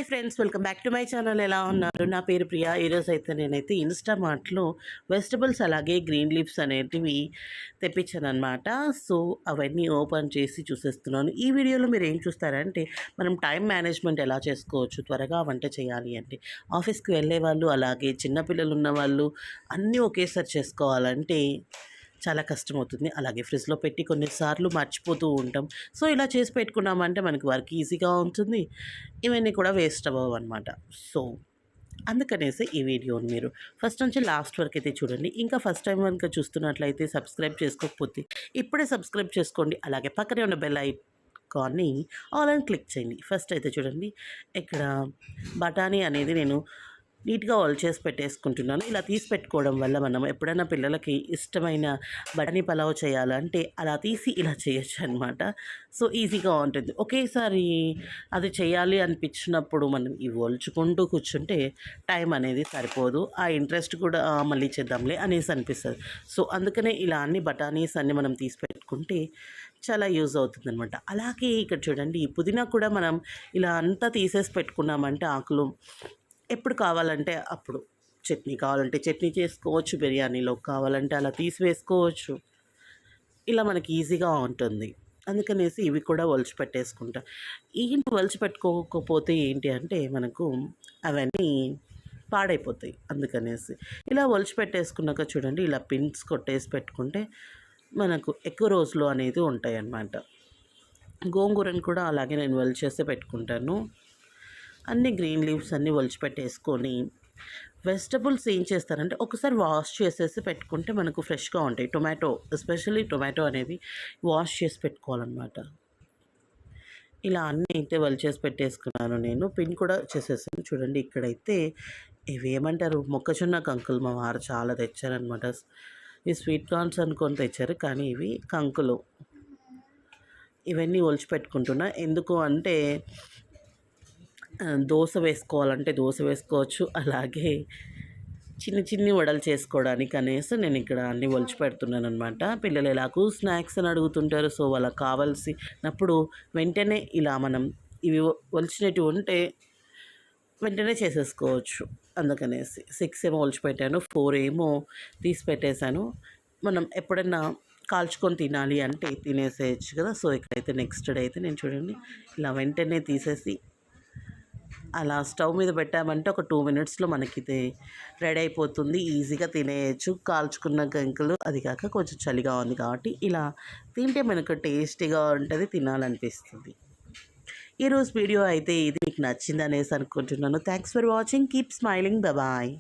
Hi friends, welcome back to my channel. ఎలా ఉన్నారు? నా పేరు ప్రియా. ఈరోజు అయితే నేనైతే ఇన్స్టామార్ట్లో వెజిటబుల్స్ అలాగే గ్రీన్ లీవ్స్ అనేటివి తెప్పించాను అనమాట. సో అవన్నీ ఓపెన్ చేసి చూసేస్తున్నాను. ఈ వీడియోలో మీరు ఏం చూస్తారంటే మనం టైం మేనేజ్మెంట్ ఎలా చేసుకోవచ్చు, త్వరగా వంట చేయాలి అంటే ఆఫీస్కి వెళ్ళే వాళ్ళు అలాగే చిన్నపిల్లలు ఉన్న వాళ్ళు అన్నీ ఒకేసారి చేసుకోవాలంటే చాలా కష్టమవుతుంది. అలాగే ఫ్రిడ్జ్లో పెట్టి కొన్నిసార్లు మర్చిపోతూ ఉంటాం. సో ఇలా చేసి పెట్టుకున్నామంటే మనకి వర్క్ ఈజీగా ఉంటుంది, ఇవన్నీ కూడా వేస్ట్ అవ్వవు అనమాట. సో అందుకనేసి ఈ వీడియోని మీరు ఫస్ట్ నుంచి లాస్ట్ వరకు అయితే చూడండి. ఇంకా ఫస్ట్ టైం కనుక చూస్తున్నట్లయితే సబ్స్క్రైబ్ చేసుకోకపోతే ఇప్పుడే సబ్స్క్రైబ్ చేసుకోండి. అలాగే పక్కనే ఉన్న బెల్ ఐకాన్ని ఆల్ అని క్లిక్ చేయండి. ఫస్ట్ అయితే చూడండి, ఇక్కడ బఠానీ అనేది నేను నీట్గా చేసి పెట్టేసుకుంటున్నాను. ఇలా తీసి పెట్టుకోవడం వల్ల మనం ఎప్పుడైనా పిల్లలకి ఇష్టమైన బఠానీ పలావ్ చేయాలంటే అలా తీసి ఇలా చేయొచ్చు అనమాట. సో ఈజీగా ఉంటుంది. ఒకేసారి అది చేయాలి అనిపించినప్పుడు మనం ఇవి ఒలుచుకుంటూ కూర్చుంటే టైం అనేది సరిపోదు. ఆ ఇంట్రెస్ట్ కూడా మళ్ళీ చేద్దాంలే అనేసి అనిపిస్తుంది. సో అందుకనే ఇలా అన్ని బఠానీస్ అన్నీ మనం తీసి పెట్టుకుంటే చాలా యూజ్ అవుతుంది అనమాట. అలాగే ఇక్కడ చూడండి, ఈ పుదీనా కూడా మనం ఇలా అంతా తీసేసి పెట్టుకున్నామంటే ఆకులు ఎప్పుడు కావాలంటే అప్పుడు చట్నీ కావాలంటే చట్నీ చేసుకోవచ్చు, బిర్యానీలో కావాలంటే అలా తీసివేసుకోవచ్చు. ఇలా మనకి ఈజీగా ఉంటుంది. అందుకనేసి ఇవి కూడా ఒలిచి పెట్టేసుకుంటా. ఏంటి ఒలిచి పెట్టుకోకపోతే ఏంటి అంటే మనకు అవన్నీ పాడైపోతాయి. అందుకనేసి ఇలా ఒలిచి పెట్టేసుకున్నాక చూడండి, ఇలా పిన్స్ కొట్టేసి పెట్టుకుంటే మనకు ఎక్కువ రోజులు అనేది ఉంటాయి అన్నమాట. గోంగూరని కూడా అలాగే నేను ఒలిచేసి పెట్టుకుంటాను. అన్ని గ్రీన్ లీవ్స్ అన్నీ ఒలిచిపెట్టేసుకొని వెజిటబుల్స్ ఏం చేస్తారంటే ఒకసారి వాష్ చేసేసి పెట్టుకుంటే మనకు ఫ్రెష్గా ఉంటాయి. టొమాటో, ఎస్పెషల్లీ టొమాటో అనేవి వాష్ చేసి పెట్టుకోవాలన్నమాట. ఇలా అన్నీ అయితే ఒలిచేసి పెట్టేసుకున్నాను. నేను పిన్ కూడా చేసేసాను. చూడండి, ఇక్కడైతే ఇవి ఏమంటారు, మొక్కజొన్న కంకులు మా వారు చాలా తెచ్చారనమాట. ఈ స్వీట్ కార్న్స్ అనుకొని తెచ్చారు, కానీ ఇవి కంకులు. ఇవన్నీ ఒలిచిపెట్టుకుంటున్నా. ఎందుకు అంటే దోశ వేసుకోవాలంటే దోశ వేసుకోవచ్చు, అలాగే చిన్ని వడలు చేసుకోవడానికి అనేసి నేను ఇక్కడ అన్నీ ఒలిచి పెడుతున్నాను అనమాట. పిల్లలు ఎలాగూ స్నాక్స్ అని అడుగుతుంటారు. సో వాళ్ళకి కావాల్సినప్పుడు వెంటనే ఇలా మనం ఇవి ఒలిచినట్టు ఉంటే వెంటనే చేసేసుకోవచ్చు. అందుకనేసి 6 ఏమో ఒలిచిపెట్టాను, 4 ఏమో తీసి పెట్టేశాను. మనం ఎప్పుడన్నా కాల్చుకొని తినాలి అంటే తినేసేయచ్చు కదా. సో ఇక్కడైతే నెక్స్ట్ డే అయితే నేను చూడండి ఇలా వెంటనే తీసేసి అలా స్టవ్ మీద పెట్టామంటే ఒక 2 మినిట్స్లో మనకి ఇది రెడీ అయిపోతుంది. ఈజీగా తినేయచ్చు కాల్చుకున్న గంకలు. అది కాక కొంచెం చలిగా ఉంది కాబట్టి ఇలా తింటే మనకు టేస్టీగా ఉంటుంది, తినాలనిపిస్తుంది. ఈరోజు వీడియో అయితే ఇది మీకు నచ్చింది అనేసి అనుకుంటున్నాను. Thanks for watching. Keep smiling. Bye.